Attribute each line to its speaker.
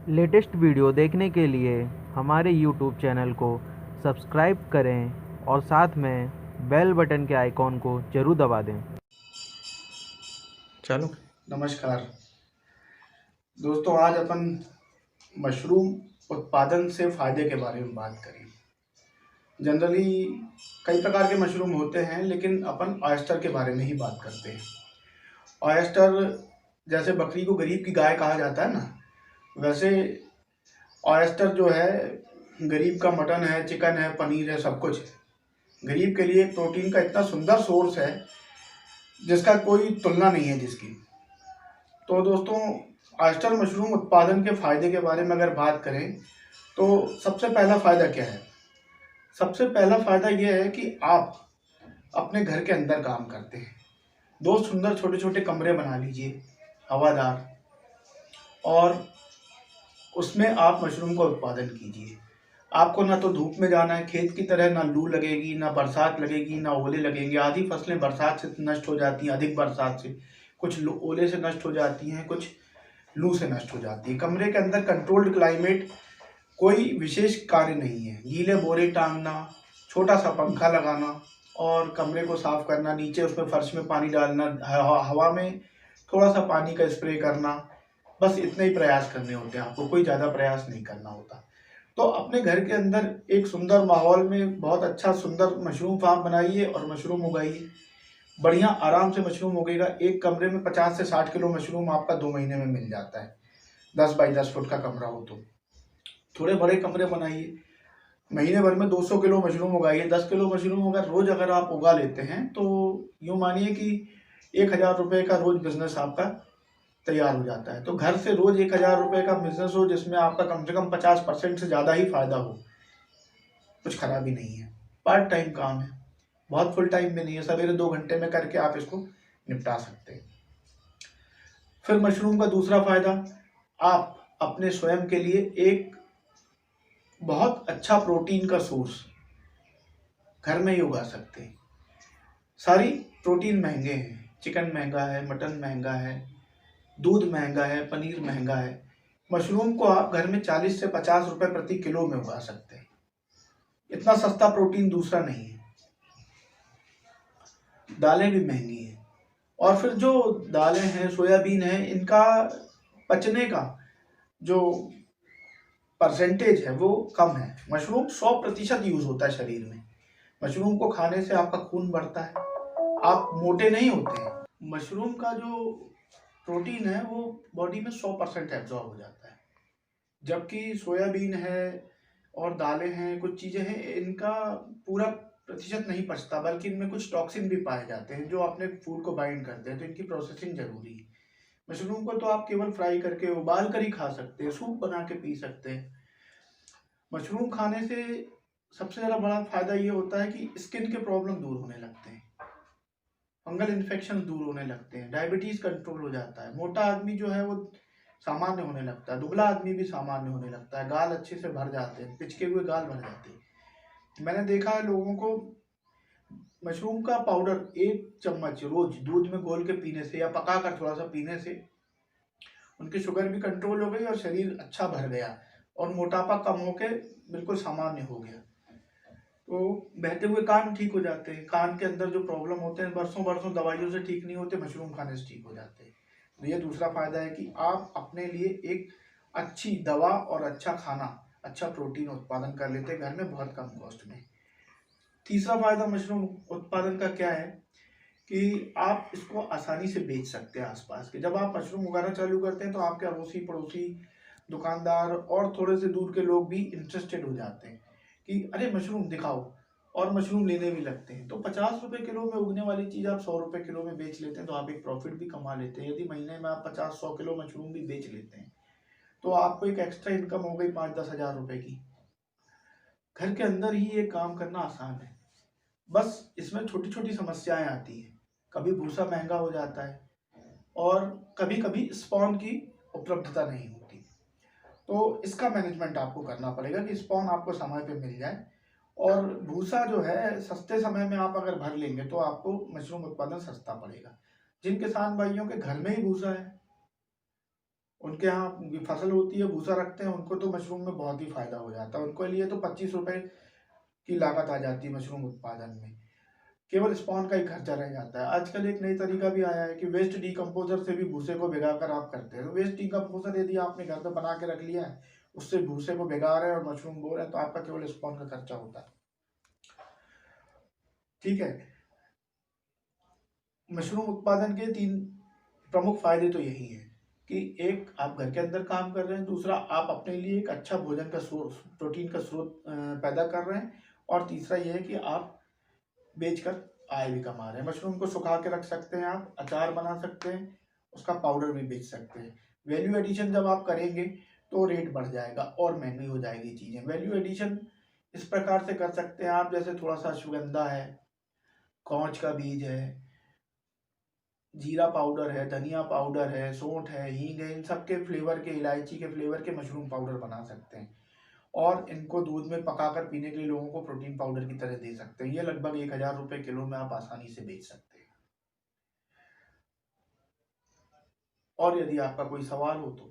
Speaker 1: Latest video देखने के लिए हमारे यूट्यूब चैनल को सब्सक्राइब करें और साथ में बेल बटन के आइकॉन को ज़रूर दबा दें।
Speaker 2: चलो।
Speaker 3: नमस्कार दोस्तों, आज अपन मशरूम उत्पादन से फ़ायदे के बारे में बात करें। जनरली कई प्रकार के मशरूम होते हैं, लेकिन अपन ऑयस्टर के बारे में ही बात करते हैं। ऑयस्टर जैसे बकरी को गरीब की गाय कहा जाता है ना, वैसे ऑयस्टर जो है गरीब का मटन है, चिकन है, पनीर है, सब कुछ है। गरीब के लिए प्रोटीन का इतना सुंदर सोर्स है जिसका कोई तुलना नहीं है जिसकी। तो दोस्तों, ऑयस्टर मशरूम उत्पादन के फ़ायदे के बारे में अगर बात करें तो सबसे पहला फ़ायदा क्या है? सबसे पहला फ़ायदा ये है कि आप अपने घर के अंदर काम करते हैं। दो सुंदर छोटे छोटे कमरे बना लीजिए, हवादार, और उसमें आप मशरूम का उत्पादन कीजिए। आपको ना तो धूप में जाना है, खेत की तरह ना लू लगेगी, ना बरसात लगेगी, ना ओले लगेंगे। आधी फसलें बरसात से नष्ट हो जाती हैं, अधिक बरसात से, कुछ ओले से नष्ट हो जाती हैं, कुछ लू से नष्ट हो जाती है। कमरे के अंदर कंट्रोल्ड क्लाइमेट, कोई विशेष कार्य नहीं है। गीले बोरे टांगना, छोटा सा पंखा लगाना और कमरे को साफ करना, नीचे उसमें फर्श में पानी डालना, हवा में थोड़ा सा पानी का स्प्रे करना, बस इतने ही प्रयास करने होते हैं। आपको कोई ज़्यादा प्रयास नहीं करना होता। तो अपने घर के अंदर एक सुंदर माहौल में बहुत अच्छा सुंदर मशरूम फार्म बनाइए और मशरूम उगाइए। बढ़िया आराम से मशरूम उगेगा। एक कमरे में 50 से 60 किलो मशरूम आपका 2 महीने में मिल जाता है। 10 बाई 10 फुट का कमरा हो तो। थोड़े बड़े कमरे बनाइए, महीने भर में 200 किलो मशरूम उगाइए। 10 किलो मशरूम अगर आप उगा लेते हैं तो यूँ मानिए कि 1000 रुपये का रोज बिजनेस आपका तैयार हो जाता है। तो घर से रोज 1000 रुपये का बिजनेस हो जिसमें आपका कम से कम 50% से ज़्यादा ही फायदा हो, कुछ खराबी नहीं है। पार्ट टाइम काम है, बहुत फुल टाइम में नहीं है। सवेरे 2 घंटे में करके आप इसको निपटा सकते हैं। फिर मशरूम का दूसरा फायदा, आप अपने स्वयं के लिए एक बहुत अच्छा प्रोटीन का सोर्स घर में ही उगा सकते हैं। सारी प्रोटीन महंगे हैं, चिकन महंगा है, मटन महंगा है, दूध महंगा है, पनीर महंगा है। मशरूम को आप घर में 40 से 50 रुपए प्रति किलो में उगा सकते हैं। इतना सस्ता प्रोटीन दूसरा नहीं है। दालें भी महंगी हैं, और फिर जो दालें हैं, सोयाबीन है, इनका पचने का जो परसेंटेज है वो कम है। मशरूम 100% यूज होता है शरीर में। मशरूम को खाने से आपका खून बढ़ता है, आप मोटे नहीं होते हैं। मशरूम का जो प्रोटीन है वो बॉडी में 100% एब्जॉर्ब हो जाता है। जबकि सोयाबीन है और दालें हैं, कुछ चीज़ें हैं, इनका पूरा प्रतिशत नहीं पचता, बल्कि इनमें कुछ टॉक्सिन भी पाए जाते हैं जो अपने फूड को बाइंड करते हैं। तो इनकी प्रोसेसिंग जरूरी है। मशरूम को तो आप केवल फ्राई करके, उबाल कर ही खा सकते हैं, सूप बना के पी सकते हैं। मशरूम खाने से सबसे ज़्यादा बड़ा फायदा ये होता है कि स्किन के प्रॉब्लम दूर होने लगते हैं, फंगल इन्फेक्शन दूर होने लगते हैं, डायबिटीज कंट्रोल हो जाता है, मोटा आदमी जो है वो सामान्य होने लगता है, दुबला आदमी भी सामान्य होने लगता है, गाल अच्छे से भर जाते हैं, पिचके हुए गाल भर जाते हैं। मैंने देखा है लोगों को मशरूम का पाउडर 1 चम्मच रोज दूध में घोल के पीने से या पका कर थोड़ा सा पीने से उनकी शुगर भी कंट्रोल हो गई और शरीर अच्छा भर गया और मोटापा कम होके बिल्कुल सामान्य हो गया। तो बहते हुए कान ठीक हो जाते हैं। कान के अंदर जो प्रॉब्लम होते हैं बरसों बरसों दवाइयों से ठीक नहीं होते, मशरूम खाने से ठीक हो जाते हैं। तो ये दूसरा फायदा है कि आप अपने लिए एक अच्छी दवा और अच्छा खाना, अच्छा प्रोटीन उत्पादन कर लेते हैं घर में बहुत कम कॉस्ट में। तीसरा फायदा मशरूम उत्पादन का क्या है कि आप इसको आसानी से बेच सकते हैं आसपास के। जब आप मशरूम उगाना चालू करते हैं तो आपके अड़ोसी पड़ोसी, दुकानदार और थोड़े से दूर के लोग भी इंटरेस्टेड हो जाते हैं कि अरे मशरूम दिखाओ, और मशरूम लेने भी लगते हैं। तो 50 रुपए किलो में उगने वाली चीज़ आप 100 रुपए किलो में बेच लेते हैं तो आप एक प्रॉफिट भी कमा लेते हैं। यदि महीने में आप 50-100 किलो मशरूम भी बेच लेते हैं तो आपको एक एक्स्ट्रा इनकम हो गई 5-10 हज़ार रुपए की। घर के अंदर ही ये काम करना आसान है, बस इसमें छोटी छोटी समस्याएं आती हैं। कभी भूसा महंगा हो जाता है और कभी कभी स्पॉन की उपलब्धता नहीं होती। तो इसका मैनेजमेंट आपको करना पड़ेगा कि स्पॉन आपको समय पे मिल जाए। और भूसा जो है सस्ते समय में आप अगर भर लेंगे तो आपको मशरूम उत्पादन सस्ता पड़ेगा। जिन किसान भाइयों के घर में ही भूसा है उनके यहाँ फसल होती है, भूसा रखते हैं, उनको तो मशरूम में बहुत ही फायदा हो जाता है। उनके लिए तो 25 रुपए की लागत आ जाती है मशरूम उत्पादन में, केवल स्पॉन का ही खर्चा रह जाता है। आजकल एक नई तरीका भी आया है कि वेस्ट डिकम्पोजर से भी भूसे को भिगाकर आप करते हैं। तो वेस्ट डिकम्पोजर यदि आपने घर पे बना के रख लिया है, उससे भूसे को भिगा रहे हैं और मशरूम बो रहे हैं, तो आपका केवल स्पॉन का खर्चा होता है। ठीक है। मशरूम उत्पादन के 3 प्रमुख फायदे तो यही हैं कि एक, आप घर के अंदर काम कर रहे हैं, दूसरा आप अपने लिए एक अच्छा भोजन का सोर्स, प्रोटीन का स्रोत पैदा कर रहे हैं, और तीसरा ये है कि आप बेचकर आय भी कमा रहे हैं। मशरूम को सुखा के रख सकते हैं, आप अचार बना सकते हैं, उसका पाउडर भी बेच सकते हैं। वैल्यू एडिशन जब आप करेंगे तो रेट बढ़ जाएगा और महंगी हो जाएगी चीज़ें। वैल्यू एडिशन इस प्रकार से कर सकते हैं आप, जैसे थोड़ा सा अश्वगंधा है, कौच का बीज है, जीरा पाउडर है, धनिया पाउडर है, सौंठ है, हींग है, इन सब के फ्लेवर के, इलायची के फ्लेवर के मशरूम पाउडर बना सकते हैं और इनको दूध में पकाकर पीने के लिए लोगों को प्रोटीन पाउडर की तरह दे सकते हैं। ये लगभग 1000 रुपये किलो में आप आसानी से बेच सकते हैं। और यदि आपका कोई सवाल हो तो